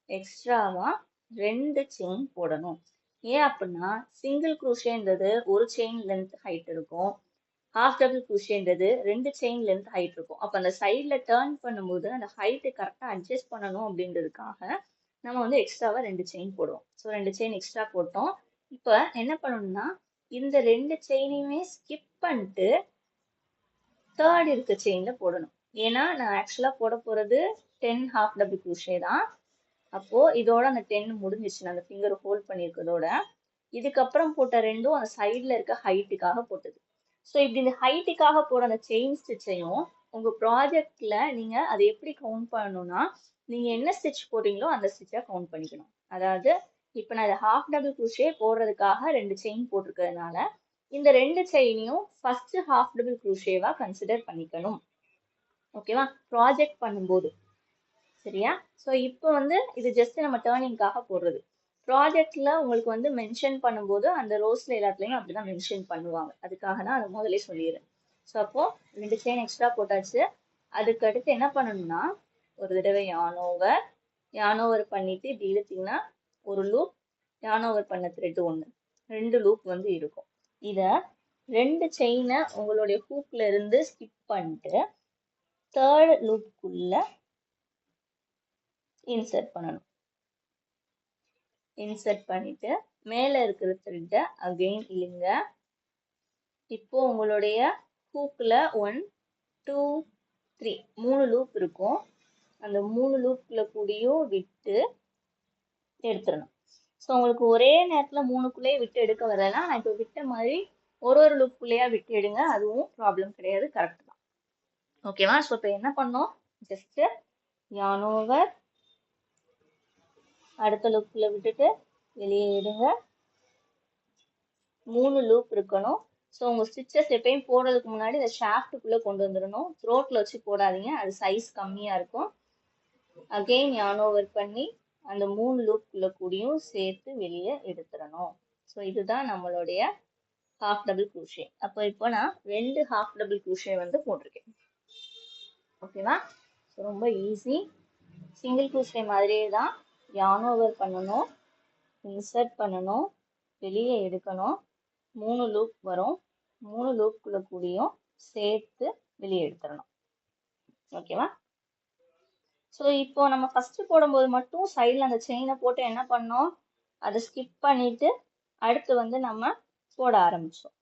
எக்ஸ்ட்ராவா 2 செயின் போடணும். ஏன் அப்படின்னா சிங்கிள் க்ரூஷேன்றது ஒரு செயின் லென்த் ஹைட் இருக்கும், ஹாஃப் டபுள் க்ரூஷேன்றது 2 செயின் லென்த் ஹைட் இருக்கும். அப்போ அந்த சைடில் டேர்ன் பண்ணும்போது அந்த ஹைட்டு கரெக்டாக அட்ஜஸ்ட் பண்ணணும் அப்படின்றதுக்காக நம்ம வந்து எக்ஸ்ட்ராவாக 2 செயின் போடுவோம். ஸோ 2 செயின் எக்ஸ்ட்ரா போட்டோம். இப்போ என்ன பண்ணணும்னா இந்த 2 செயினையுமே ஸ்கிப் பண்ணிட்டு தேர்ட் இருக்க செயினில் போடணும். ஏன்னா நான் ஆக்சுவலாக போட போகிறது 10 ஹாஃப் டபுள் க்ரூஷே தான். அப்போது இதோட அந்த 10 முடிஞ்சிச்சு, அந்த ஃபிங்கர் ஹோல்ட் பண்ணியிருக்கிறதோட. இதுக்கப்புறம் போட்ட 2ம் அந்த சைடில் இருக்க ஹைட்டுக்காக போட்டது. ஸோ இப்படி இந்த ஹைட்டுக்காக போட அந்த செயின் ஸ்டிச்சையும் உங்கள் ப்ராஜெக்டில் நீங்கள் அதை எப்படி கவுண்ட் பண்ணணும்னா நீங்கள் என்ன ஸ்டிச் போடுறீங்களோ அந்த ஸ்டிச்சை கவுண்ட் பண்ணிக்கணும். அதாவது இப்போ நான் இதை ஹாஃப் டபுள் க்ரூஷே போடுறதுக்காக 2 செயின் போட்டிருக்கிறதுனால இந்த 2 செயினையும் ஃபர்ஸ்ட் ஹாஃப் டபுள் க்ரூஷேவா கன்சிடர் பண்ணிக்கணும். ஓகேவா? ப்ராஜெக்ட் பண்ணும்போது. சரியா? ஸோ இப்போ வந்து இது ஜஸ்ட் நம்ம டேர்னிங்காக போடுறது. ப்ராஜெக்ட்ல உங்களுக்கு வந்து மென்ஷன் பண்ணும்போது அந்த ரோஸ்ல எல்லாத்துலயும் அப்படிதான் மென்ஷன் பண்ணுவாங்க. அதுக்காக தான் அதை முதலே சொல்லிடுறேன். ஸோ அப்போ 2 செயின் எக்ஸ்ட்ரா போட்டாச்சு. அதுக்கு அடுத்து என்ன பண்ணணும்னா ஒரு தடவை யான் ஓவர் பண்ணிட்டு இப்படி இழுத்தீங்கன்னா ஒரு லூப், யான் ஓவர் பண்ண த்ரெட் ஒன்று, 2 லூப் வந்து இருக்கும். இதை 2 செயினை உங்களுடைய ஹூக்ல இருந்து ஸ்கிப் பண்ணிட்டு 3rd லூப்புக்குள்ள இன்சர்ட் பண்ணணும். இன்சர்ட் பண்ணிட்டு மேல இருக்கிற த்ரெட்டை அகைன் இழுங்க. இப்போ உங்களுடைய ஹூக்ல 1 2 3 3 லூப் இருக்கும். அந்த 3 லூப்ல கூடயும் விட்டு எடுத்துடணும். ஸோ உங்களுக்கு ஒரே நேரத்துல 3க்குள்ளேயே விட்டு எடுக்க வரலன்னா நான் இப்போ விட்ட மாதிரி ஒரு லூப்புக்குள்ளேயா விட்டு எடுங்க, அதுவும் ப்ராப்ளம் கிடையாது, கரெக்ட் தான். ஓகேவா? ஸோ இப்போ என்ன பண்ணோம், ஜஸ்ட் யான் ஓவர் அடுத்த லூப்ல விட்டுட்டு வெளியே எடுங்க. 3 லூப் இருக்கணும். ஸோ உங்க ஸ்டிச்சஸ் எப்பயும் போடுறதுக்கு முன்னாடி இந்த ஷாஃப்ட்டுக்குள்ள கொண்டு வந்துடணும். த்ரோட்ல வச்சு போடாதீங்க, அது சைஸ் கம்மியா இருக்கும். அகெயின் யான் ஓவர் பண்ணி அந்த 3 லூப்குள்ள கூடயும் சேர்த்து வெளியே எடுத்துடணும். ஸோ இதுதான் நம்மளுடைய ஹாஃப் டபுள் க்ரூஷே. அப்போ இப்போ நான் 2 ஹாஃப் டபுள் க்ரூஷே வந்து போட்டிருக்கேன். ஓகேவா? ஸோ ரொம்ப ஈஸி. சிங்கிள் க்ரூஷே மாதிரியே தான். யான் ஓவர் பண்ணணும், இன்சர்ட் பண்ணணும், வெளியே எடுக்கணும், 3 லூப் வரும், 3 லூப்குள்ள கூடயும் சேர்த்து வெளியே எடுத்துடணும். ஓகேவா? ஸோ இப்போ நம்ம ஃபர்ஸ்ட் போடும்போது மட்டும் சைடில் அந்த செயினை போட்டு என்ன பண்ணோம், அதை ஸ்கிப் பண்ணிட்டு அடுத்து வந்து நம்ம போட ஆரம்பிச்சோம்.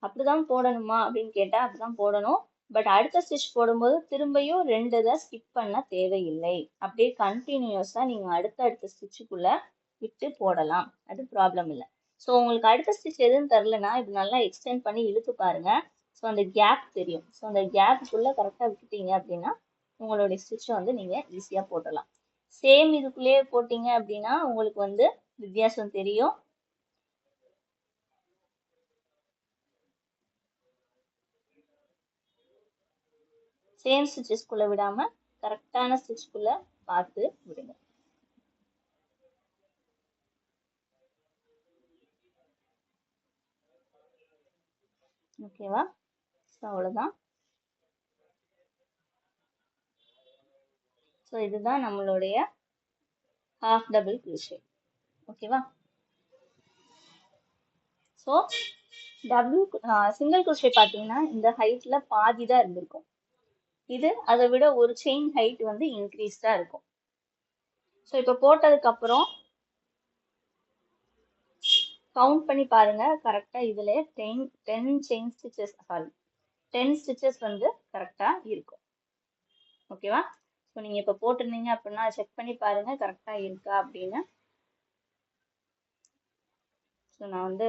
அப்படிதான் போடணுமா அப்படின்னு கேட்டால் அப்படிதான் போடணும். பட் அடுத்த ஸ்டிச் போடும்போது திரும்பியும் 2 இதை ஸ்கிப் பண்ண தேவையில்லை. அப்படியே கண்டினியூஸாக நீங்கள் அடுத்த ஸ்டிச்சுக்குள்ள விட்டு போடலாம், அது ப்ராப்ளம் இல்லை. ஸோ உங்களுக்கு அடுத்த ஸ்டிச் எதுன்னு தெரிலனா இப்படி நல்லா எக்ஸ்டெண்ட் பண்ணி இழுத்து பாருங்க. ஸோ அந்த கேப் தெரியும். ஸோ அந்த கேப்புக்குள்ளே கரெக்டாக விட்டுட்டீங்க அப்படின்னா உங்களுடைய ஸ்டிச்சை வந்து நீங்கள் ஈஸியாக போடலாம். சேம் இதுக்குள்ளேயே போட்டீங்க அப்படின்னா உங்களுக்கு வந்து வித்தியாசம் தெரியும். சேம் ஸ்டிச்சஸ்குள்ளே விடாமல் கரெக்டான ஸ்டிச்சுக்குள்ளே பார்த்து விடுங்க. ஓகேவா? ஸோ அவ்வளோதான். ஸோ இதுதான் நம்மளுடைய ஹாஃப் டபுள் க்ரூஷே. ஓகேவா? ஸோ சிங்கிள் க்ரூஷே பார்த்தீங்கன்னா இந்த ஹைட்ல பாதி தான் இருந்திருக்கும். இது அதை விட ஒரு செயின் ஹைட் வந்து இன்க்ரீஸ்டாக இருக்கும். ஸோ இப்போ போட்டதுக்கப்புறம் கவுண்ட் பண்ணி பாருங்க, கரெக்டாக இதில் 10 செயின் ஸ்டிச்சஸ், சாரி 10 ஸ்டிச்சஸ் வந்து கரெக்டாக இருக்கும். ஓகேவா? ஸோ நீங்கள் இப்போ போட்டிருந்தீங்க அப்படின்னா செக் பண்ணி பாருங்க கரெக்டாக இருக்கா அப்படின்னு. ஸோ நான் வந்து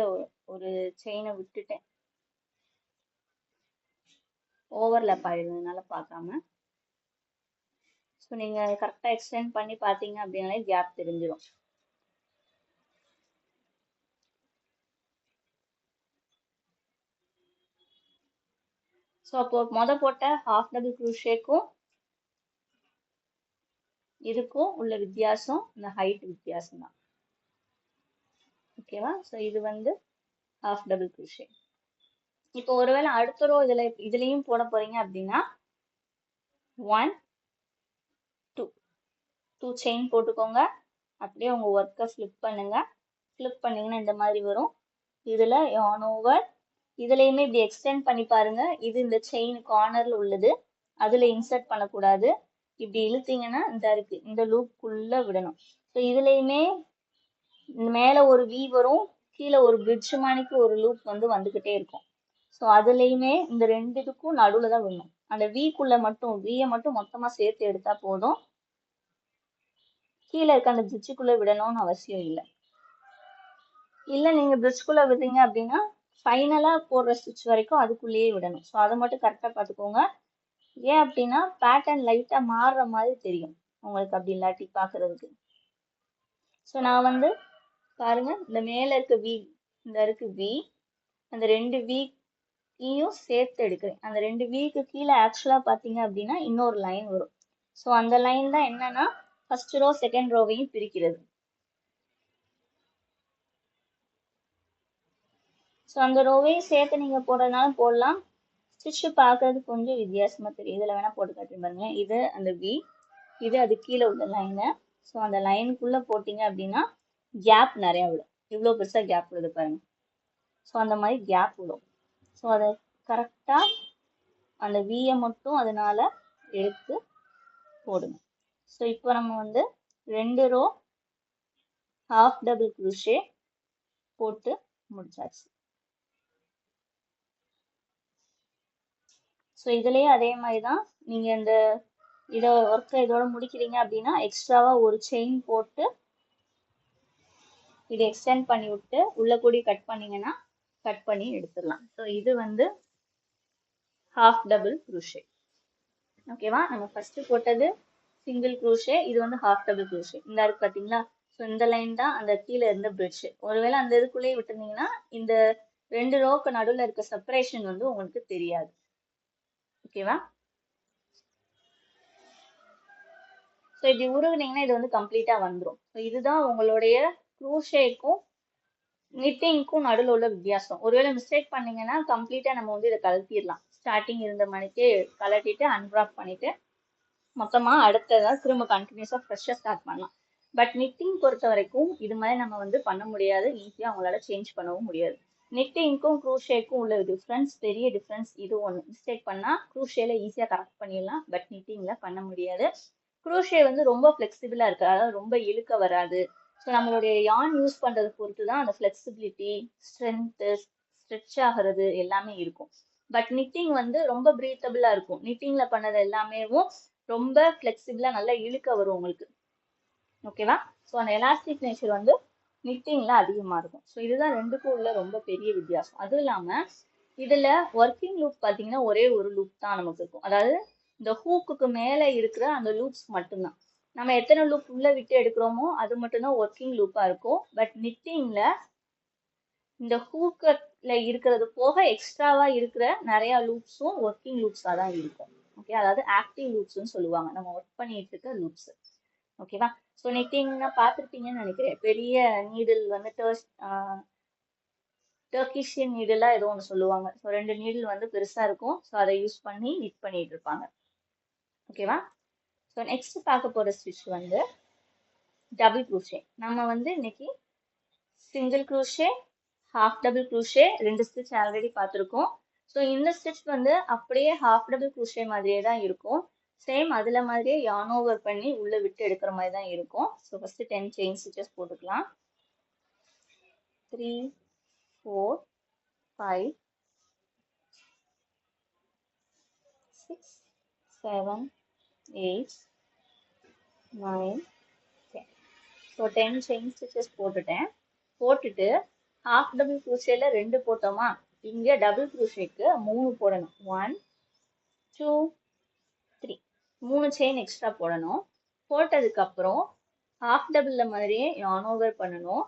ஒரு செயினை விட்டுட்டேன், ஓவர்லேப் ஆயிடுறதுனால பார்க்காம. ஸோ நீங்கள் கரெக்டாக எக்ஸ்டெண்ட் பண்ணி பார்த்தீங்க அப்படின்னாலே கேப் தெரிஞ்சிடும். ஸோ அப்போ போட்ட ஹாஃப் டபுள் க்ரூஷேக்கும் இதுக்கும் உள்ள வித்தியாசம் இந்த ஹைட் வித்தியாசம் தான். ஓகேவா? ஸோ இது வந்து ஹாஃப் டபுள் க்ரூஷே. இப்போ ஒருவேளை அடுத்த ரோ இதுலயும் போட போறீங்க அப்படின்னா 1 2 செயின் போட்டுக்கோங்க. அப்படியே உங்க ஒர்க்கை ஃபிளிப் பண்ணுங்க. ஃபிளிப் பண்ணீங்கன்னா இந்த மாதிரி வரும். இதுல யான் ஓவர், இதுலயுமே இப்படி எக்ஸ்டெண்ட் பண்ணி பாருங்க. இது இந்த செயின் கார்னர்ல உள்ளது, அதுல இன்சர்ட் பண்ணக்கூடாது. இப்படி இழுத்தீங்கன்னா இந்த இருக்கு, இந்த லூப்புக்குள்ள விடணும். ஸோ இதுலயுமே மேல ஒரு வி வரும், கீழே ஒரு பிரிட்ஜ் மானிக்கு ஒரு லூப் வந்து வந்துகிட்டே இருக்கும். ஸோ அதுலயுமே இந்த 2 இதுக்கும் நடுவுல தான் விடணும். அந்த வீக்குள்ள மட்டும் வியை மட்டும் மொத்தமா சேர்த்து எடுத்தா போதும், கீழே இருக்க அந்த பிரிட்ஜுக்குள்ள விடணும்னு அவசியம் இல்லை. இல்லை நீங்க பிரிட்ஜுக்குள்ள விடுறீங்க அப்படின்னா ஃபைனலா போடுற ஸ்டிச் வரைக்கும் அதுக்குள்ளேயே விடணும். ஸோ அதை மட்டும் கரெக்டா பார்த்துக்கோங்க. ஏன் அப்படின்னா பேட்டர்ன் லைட்டா மாறுற மாதிரி தெரியும் உங்களுக்கு அப்படி இல்லாட்டி பாக்குறதுக்கு. ஸோ நான் வந்து பாருங்க, இந்த மேல இருக்க வி, இந்த இருக்கு வி, அந்த 2 வீக்கையும் சேர்த்து எடுக்கிறேன். அந்த 2 வீக்கு கீழே ஆக்சுவலா பாத்தீங்க அப்படின்னா இன்னொரு லைன் வரும். ஸோ அந்த லைன் தான் என்னன்னா ஃபர்ஸ்ட் ரோ செகண்ட் ரோவையும் பிரிக்கிறது. ஸோ அந்த ரோவையும் சேர்த்து நீங்கள் போடுறதுனாலும் போடலாம். ஸ்டிச்சு பார்க்கறது கொஞ்சம் வித்தியாசமா தெரியும். இதில் வேணால் போட்டு காட்டுறேன் பாருங்க. இது அந்த வி, இது அது கீழே உள்ள லைனு. ஸோ அந்த லைனுக்குள்ளே போட்டிங்க அப்படின்னா கேப் நிறையா விடும். இவ்வளோ பெருசாக கேப் விடுது பாருங்க. ஸோ அந்த மாதிரி கேப் விடும். ஸோ அதை கரெக்டாக அந்த வியை மட்டும் அதனால எடுத்து போடுங்க. ஸோ இப்போ நம்ம வந்து 2 ரோ ஹாஃப் டபுள் க்ரூஷே போட்டு முடிச்சாச்சு. ஸோ இதுலேயே அதே மாதிரி தான் நீங்கள் இந்த ஒர்க்கை இதோட முடிக்கிறீங்க அப்படின்னா எக்ஸ்ட்ராவாக ஒரு செயின் போட்டு இதை எக்ஸ்டெண்ட் பண்ணி விட்டு உள்ள கூடி கட் பண்ணீங்கன்னா கட் பண்ணி எடுத்துடலாம். ஸோ இது வந்து ஹாஃப் டபுள் க்ரூஷே. ஓகேவா? நம்ம ஃபர்ஸ்ட் போட்டது சிங்கிள் க்ரூஷே, இது வந்து ஹாஃப் டபுள் க்ரூஷே. இந்த இருக்கு பார்த்தீங்களா? ஸோ இந்த லைன் தான் அந்த கீழே இருந்த பிரிட்ஜ். ஒருவேளை அந்த இதுக்குள்ளேயே விட்டுருந்தீங்கன்னா இந்த 2 ரோக்கு நடுவில் இருக்க செப்பரேஷன் வந்து உங்களுக்கு தெரியாது. ஓகேவா? ஸோ இப்படி உருகுனீங்கன்னா இது வந்து கம்ப்ளீட்டாக வந்துடும். ஸோ இதுதான் உங்களுடைய க்ரூஷேக்கும் நிட்டிங்க்கும் நடுவில் உள்ள வித்தியாசம். ஒருவேளை மிஸ்டேக் பண்ணீங்கன்னா கம்ப்ளீட்டாக நம்ம வந்து இதை கழட்டிடலாம். ஸ்டார்டிங் இருந்த மணிக்கே கழட்டிட்டு அன்ராப் பண்ணிட்டு மொத்தமாக அடுத்ததாக திரும்ப கண்டினியூஸாக ஃப்ரெஷ்ஷாக ஸ்டார்ட் பண்ணலாம். பட் நிட்டிங் பொறுத்த வரைக்கும் இது மாதிரி நம்ம வந்து பண்ண முடியாது. ஈஸியாக அவங்களால சேஞ்ச் பண்ணவும் முடியாது. நிட்டிங்க்கும் க்ரூஷேக்கும் உள்ள டிஃப்ரென்ஸ், பெரிய டிஃப்ரென்ஸ் இது ஒன்று. மிஸ்டேக் பண்ணால் க்ரூஷேல ஈஸியாக கரெக்ட் பண்ணிடலாம். பட் நிட்டிங்கில் பண்ண முடியாது. க்ரூஷே வந்து ரொம்ப ஃப்ளெக்சிபிளாக இருக்குது. அதாவது ரொம்ப இழுக்க வராது. ஸோ நம்மளுடைய யான் யூஸ் பண்ணுறது பொறுத்து தான் அந்த ஃப்ளெக்சிபிலிட்டி, ஸ்ட்ரென்த்து, ஸ்ட்ரெச் ஆகிறது எல்லாமே இருக்கும். பட் நிட்டிங் வந்து ரொம்ப ப்ரீத்தபிளாக இருக்கும். நிட்டிங்கில் பண்ணது எல்லாமேவும் ரொம்ப ஃப்ளெக்சிபிளாக நல்லா இழுக்க வரும் உங்களுக்கு. ஓகேவா? ஸோ அந்த எலாஸ்டிக் நேச்சர் வந்து நிட்டிங்கில் அதிகமாக இருக்கும். ஸோ இதுதான் ரெண்டுக்கும் உள்ள ரொம்ப பெரிய வித்தியாசம். அதுவும் இல்லாமல் இதில் ஒர்க்கிங் லூப் பார்த்தீங்கன்னா ஒரே ஒரு லூப் தான் நமக்கு இருக்கும். அதாவது இந்த ஹூக்குக்கு மேலே இருக்கிற அந்த லூப்ஸ் மட்டும்தான். நம்ம எத்தனை லூப் உள்ள விட்டு எடுக்கிறோமோ அது மட்டும்தான் ஒர்க்கிங் லூப்பாக இருக்கும். பட் நிட்டிங்கில் இந்த ஹூக்கில் இருக்கிறது போக எக்ஸ்ட்ராவாக இருக்கிற நிறையா லூப்ஸும் ஒர்க்கிங் லூப்ஸாக தான் இருக்கும். ஓகே, அதாவது ஆக்டிவ் லூப்ஸ்ன்னு சொல்லுவாங்க, நம்ம ஒர்க் பண்ணிட்டு இருக்க லூப்ஸ். ஓகேவா? ஸோ நிட்டிங்னா பார்த்துருப்பீங்கன்னு நினைக்கிறேன். பெரிய நீடில் வந்து டர்க்கிஷியன் நீடிலாக ஏதோ ஒன்று சொல்லுவாங்க. ஸோ 2 நீடில் வந்து பெருசாக இருக்கும். ஸோ அதை யூஸ் பண்ணி நிட் பண்ணிட்டு இருப்பாங்க. ஓகேவா? ஸோ நெக்ஸ்ட் பார்க்க போகிற ஸ்டிச் வந்து டபுள் க்ரூஷே. நம்ம வந்து இன்னைக்கு single crochet, half double crochet 2 stitch already பார்த்துருக்கோம். ஸோ இந்த ஸ்டிச் வந்து அப்படியே ஹாஃப் டபுள் க்ரூஷே மாதிரியே தான் இருக்கும். சேம் அதில் மாதிரியே யான் ஓவர் பண்ணி உள்ளே விட்டு எடுக்கிற மாதிரி தான் இருக்கும். ஸோ ஃபஸ்ட்டு 10 செயின் ஸ்டிச்சஸ் போட்டுக்கலாம். 3, 4, 5, 6, 7, 8, 9, 10. ஸோ 10 செயின் ஸ்டிச்சஸ் போட்டுட்டு ஹாஃப் டபுள் க்ரூஷேல 2 போட்டோமா, இங்கே டபுள் க்ரூஷேக்கு 3 போடணும். 1, 2, 3 3 செயின் எக்ஸ்ட்ரா போடணும். போட்டதுக்கப்புறம் ஹாஃப் டபுளில் மாதிரியே யான் ஓவர் பண்ணணும்.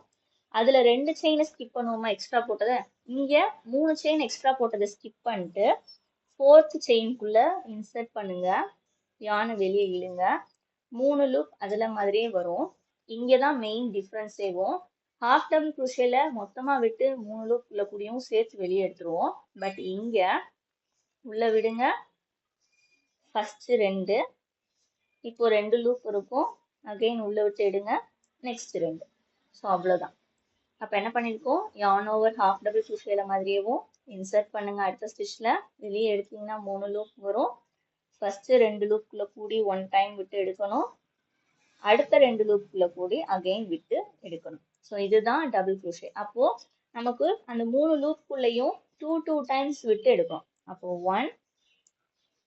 அதில் 2 செயினை ஸ்கிப் பண்ணுவோமா எக்ஸ்ட்ரா போட்டதை, இங்கே 3 செயின் எக்ஸ்ட்ரா போட்டதை ஸ்கிப் பண்ணிட்டு 4th செயின்குள்ளே இன்சர்ட் பண்ணுங்க. யானை வெளியே இழுங்க. 3 லூப் அதில் மாதிரியே வரும். இங்கே தான் மெயின் டிஃப்ரென்ஸேவும். ஹாஃப் டபுள் க்ரூஷேல மொத்தமாக விட்டு 3 லூப் உள்ள கூடியும் சேர்த்து வெளியே எடுத்துருவோம். பட் இங்கே உள்ள விடுங்க. ஃபஸ்ட்டு 2, இப்போ 2 லூப் இருக்கும். அகெயின் உள்ள விட்டு எடுங்க. நெக்ஸ்ட் 2. ஸோ அவ்வளோதான். அப்போ என்ன பண்ணியிருக்கோம், யான் ஓவர் ஹாஃப் டபுள் க்ரூஷேல மாதிரியேவும் இன்சர்ட் பண்ணுங்க. அடுத்த ஸ்டிச்சில் வெளியே எடுத்தீங்கன்னா 3 லூப் வரும். ஃபஸ்ட்டு 2 லூப்புக்குள்ளே கூடி 1 டைம் விட்டு எடுக்கணும். அடுத்த 2 லூப்புக்குள்ளே கூடி அகெயின் விட்டு எடுக்கணும். ஸோ இதுதான் டபுள் க்ரூஷே. அப்போது நமக்கு அந்த 3 லூப்புக்குள்ளேயும் 2 டைம்ஸ் விட்டு எடுக்கணும். அப்போது 1,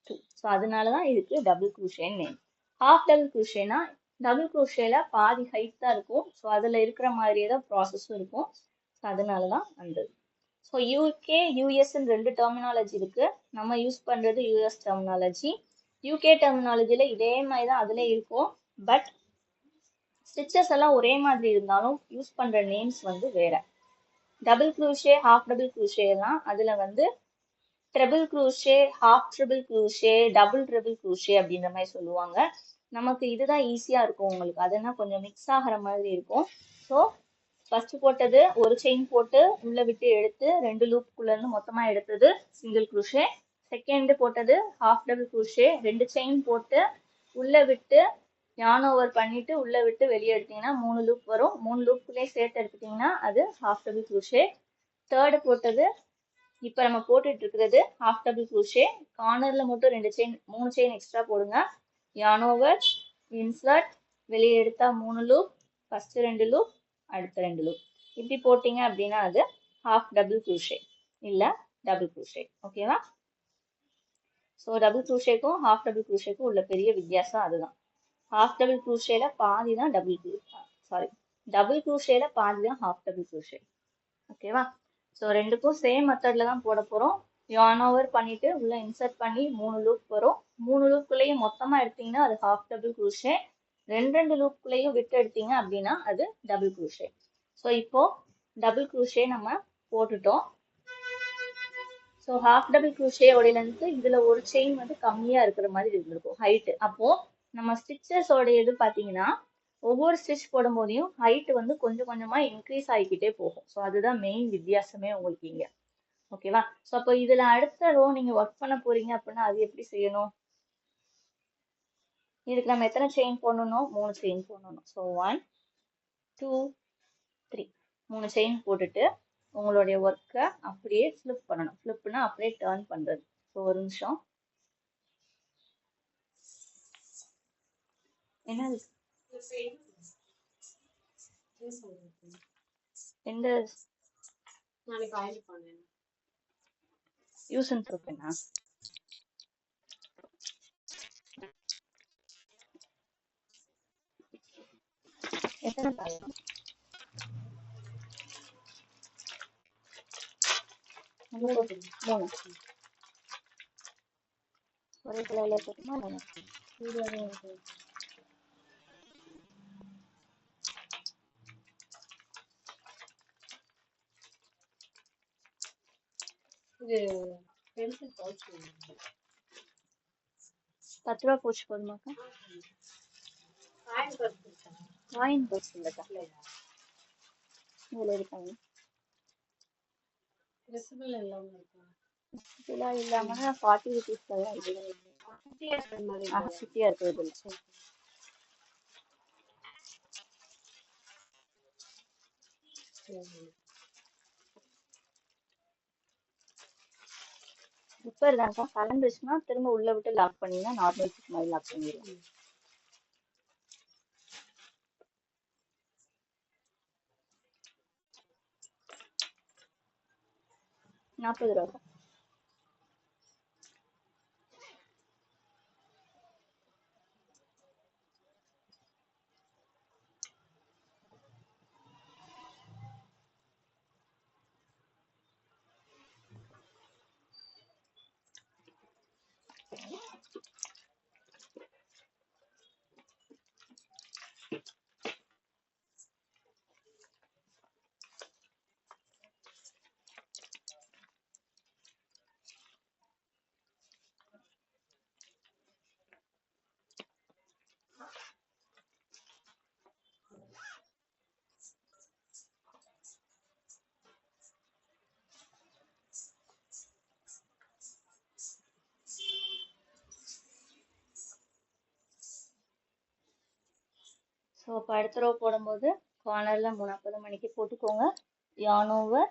2. ஸோ அதனால தான் இதுக்கு டபுள் க்ரூஷேன்னு நேம். ஹாஃப் டபுள் க்ரூஷேனா டபுள் க்ரூஷேல பாதி ஹைட் தான் இருக்கும். ஸோ அதில் இருக்கிற மாதிரியே தான் ப்ராசஸும் இருக்கும். ஸோ அதனால தான் வந்தது. ஸோ யூகே யூஎஸ்ன்னு 2 டெர்மினாலஜி இருக்குது. நம்ம யூஸ் பண்ணுறது யூஎஸ் டெர்மினாலஜி. யூகே டெர்மினாலஜியில் இதே மாதிரி தான் அதில் இருக்கும். பட் ஸ்டிச்சஸ் எல்லாம் ஒரே மாதிரி இருந்தாலும் யூஸ் பண்ணுற நேம்ஸ் வந்து வேறு. Double crochet, half double crochet எல்லாம் அதில் வந்து triple crochet, half triple crochet, double triple crochet அப்படின்ற மாதிரி சொல்லுவாங்க. நமக்கு இதுதான் ஈஸியாக இருக்கும் உங்களுக்கு. அதெல்லாம் கொஞ்சம் மிக்ஸ் ஆகிற மாதிரி இருக்கும். ஸோ ஃபர்ஸ்ட் போட்டது ஒரு செயின் போட்டு உள்ள விட்டு எடுத்து 2 லூப்புக்குள்ள இருந்து மொத்தமா எடுத்தது சிங்கிள் குரூஷே. செகண்ட் போட்டது ஹாஃப் டபுள் குரூஷே, 2 செயின் போட்டு உள்ள விட்டு yarn ஓவர் பண்ணிட்டு உள்ள விட்டு வெளியே எடுத்தீங்கன்னா 3 லூப் வரும். 3 லூப்புக்குள்ளே சேர்த்து எடுத்துட்டீங்கன்னா அது ஹாஃப் டபுள் குரூஷே. தேர்ட் போட்டது இப்போ நம்ம போட்டுட்டு இருக்கிறது ஹாஃப் டபுள் குரூஷே. கார்னர்ல மட்டும் 2 செயின் 3 செயின் எக்ஸ்ட்ரா போடுங்க. yarn ஓவர், இன்சர்ட், வெளியே எடுத்தா 3 லூப், ஃபர்ஸ்ட் 2 லூப், அடுத்த 2 லூப். இப்படி போட்டீங்க அப்படின்னா அது ஹாஃப் டபுள் குரூஷே இல்ல டபுள் குரூஷே. ஓகேவா? ஸோ டபுள் குரூஷேக்கும் ஹாஃப் டபுள் குரூஷேக்கும் உள்ள பெரிய வித்தியாசம் அதுதான். ஹாஃப் டபுள் குரூஷேல பாதி தான் டபுள் குரூஷேல பாதி தான் ஹாஃப் டபுள் குரூஷே. ஓகேவா? ஸோ ரெண்டுக்கும் சேம் மெத்தட்ல தான் போட போறோம். yarn ஓவர் பண்ணிட்டு உள்ள இன்சர்ட் பண்ணி 3 லூப் வரும். 3 லூப்குள்ளேயும் மொத்தமா எடுத்தீங்கன்னா அது ஹாஃப் டபுள் குரூஷே. 2 லூப்குள்ளேயும் விட்டு எடுத்தீங்க அப்படின்னா அது டபுள் குரூஷே. ஸோ இப்போ டபுள் குரூஷே நம்ம போட்டுட்டோம். ஸோ ஹாஃப் டபுள் குரூஷேயோட லென்த் இதுல ஒரு செயின் வந்து கம்மியா இருக்கிற மாதிரி இருந்திருக்கும் ஹைட். அப்போ நம்ம ஸ்டிச்சஸோட இது பாத்தீங்கன்னா ஒவ்வொரு ஸ்டிச் போடும் போதையும் ஹைட் வந்து கொஞ்சம் கொஞ்சமா இன்க்ரீஸ் ஆகிக்கிட்டே போகும். ஸோ அதுதான் மெயின் வித்தியாசமே உங்களுக்கு இங்க. ஓகேவா? ஸோ அப்போ இதுல அடுத்த ரோ நீங்க ஒர்க் பண்ண போறீங்க அப்படின்னா அது எப்படி செய்யணும்? இதுக்கு நம்ம எத்தனை செயின் போடணும்? 3 செயின் போடணும். ஸோ 1 2 3 3 செயின் போட்டுட்டு உங்களுடைய ஒர்க்கை அப்படியே ஃபிளிப் பண்ணணும். ஃபிளிப்னா அப்படியே டர்ன் பண்றது. ஸோ ஒரு நிமிஷம். என்ன எந்த யூஸ் அண்ட் த்ரோ பென்னா? எத்தனை காலம்? 3. ஒரே கலர்ல போட்டுமா? இது 10 ரூபா போச்சு போதுமாக்கா? காயின் பர்ஸ் இல்லக்கா, இதுல இருக்காங்க. இதெல்லாம் இல்லாம 40 ருபீஸ்ல தான் இது. சிட்டியா இருக்குது இதுல. இப்போ தான்க்கா கலந்துச்சுன்னா திரும்ப உள்ள விட்டு லாக் பண்ணினா நார்மல் ஃபிட் மாதிரி லாக் பண்ணிடலாம். ₹40. ஸோ இப்போ அடுத்த ரோ போடும்போது கார்னரில் 40 மணிக்கு போட்டுக்கோங்க. yarn over.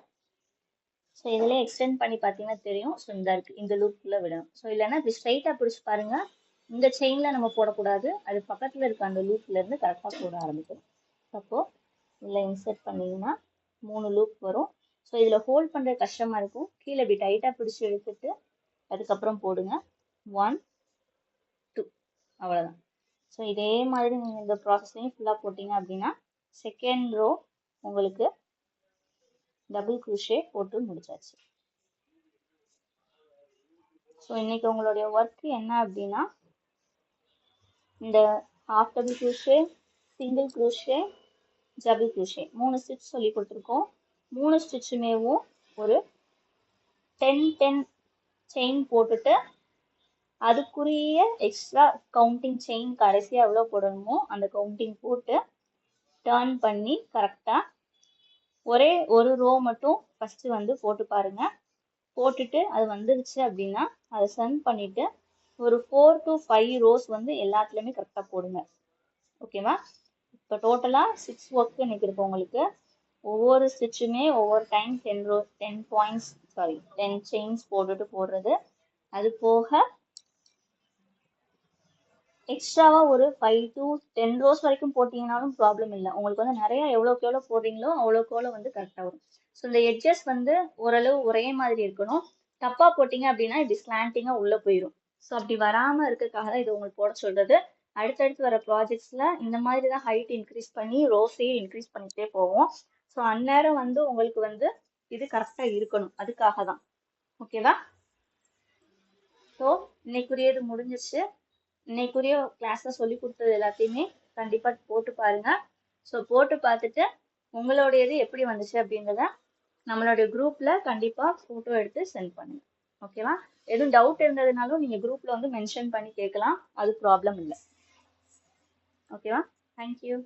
ஸோ இதில் எக்ஸ்டெண்ட் பண்ணி பார்த்தீங்கன்னா தெரியும். ஸோ இந்த இருக்குது, இந்த லூப்புக்குள்ளே விடணும். ஸோ இல்லைன்னா இப்படி ஸ்ட்ரைட்டாக பிடிச்சி பாருங்கள். இந்த செயினில் நம்ம போடக்கூடாது, அது பக்கத்தில் இருக்க அந்த லூப்லேருந்து கரெக்டாக போட ஆரம்பிக்கணும். அப்போது இதில் இன்சர்ட் பண்ணிங்கன்னா 3 லூப் வரும். ஸோ இதில் ஹோல்ட் பண்ணுறது கஷ்டமாக இருக்கும். கீழே இப்படி டைட்டாக பிடிச்சி எடுத்துட்டு அதுக்கப்புறம் போடுங்க. 1 2 அவ்வளோதான். ஸோ இதே மாதிரி நீங்கள் இந்த ப்ராசஸையும் ஃபுல்லாக போட்டிங்க அப்படின்னா செகண்ட் ரோ உங்களுக்கு டபுள் குரூஷே போட்டு முடிச்சாச்சு. ஸோ இன்னைக்கு உங்களுடைய ஒர்க் என்ன அப்படின்னா இந்த half double crochet, single crochet, double crochet 3 stitch சொல்லி கொடுத்துருக்கோம். 3 ஸ்டிச்சுமேவும் ஒரு 10 செயின் போட்டுட்டு அதுக்குரிய எக்ஸ்ட்ரா கவுண்டிங் செயின் கடைசியாக எவ்வளோ போடணுமோ அந்த கவுண்டிங் போட்டு டர்ன் பண்ணி கரெக்டாக ஒரே ஒரு ரோ மட்டும் ஃபர்ஸ்ட் வந்து போட்டு பாருங்க. போட்டுட்டு அது வந்துருச்சு அப்படின்னா அதை சென்ட் பண்ணிட்டு ஒரு 4 to 5 ரோஸ் வந்து எல்லாத்துலயுமே கரெக்டா போடுங்க. ஓகேவா? இப்போ டோட்டலா 6 ஒர்க் இன்னைக்கு இருக்கு உங்களுக்கு. ஒவ்வொரு ஸ்டிச்சுமே ஒவ்வொரு டைம் 10 பாயிண்ட்ஸ் சாரி 10 செயின்ஸ் போட்டுட்டு போடுறது. அது போக எக்ஸ்ட்ராவா ஒரு 5 to 10 ரோஸ் வரைக்கும் போட்டீங்கன்னாலும் ப்ராப்ளம் இல்லை. உங்களுக்கு வந்து நிறைய எவ்வளோக்கு எவ்வளோ போடுறீங்களோ அவ்வளோக்கு எவ்வளோ வந்து கரெக்டாக வரும். ஸோ இந்த எட்ஜஸ் வந்து ஓரளவு ஒரே மாதிரி இருக்கணும். தப்பா போட்டீங்க அப்படின்னா இப்படி ஸ்லாண்டிங்கா உள்ள போயிடும். ஸோ அப்படி வராம இருக்கிறதுக்காக தான் இது உங்களுக்கு போட சொல்றது. அடுத்தடுத்து வர ப்ராஜெக்ட்ஸ்ல இந்த மாதிரி தான் ஹைட் இன்க்ரீஸ் பண்ணி ரோஸையும் இன்க்ரீஸ் பண்ணிட்டே போவோம். ஸோ அந்நேரம் வந்து உங்களுக்கு வந்து இது கரெக்டா இருக்கணும். அதுக்காக தான். ஓகேவா? ஸோ இன்னைக்குரியது முடிஞ்சிச்சு. இன்னைக்குரிய கிளாஸ்ல சொல்லி கொடுத்தது எல்லாத்தையுமே கண்டிப்பா போட்டு பாருங்க. ஸோ போட்டு பார்த்துட்டு உங்களுடையது எப்படி வந்துச்சு அப்படின்றத நம்மளுடைய குரூப்ல கண்டிப்பா போட்டோ எடுத்து சென்ட் பண்ணுங்க. ஓகேவா? எதுவும் டவுட் இருந்ததுனாலும் நீங்க குரூப்ல வந்து மென்ஷன் பண்ணி கேட்கலாம். அது ப்ராப்ளம் இல்லை. ஓகேவா? தேங்க்யூ.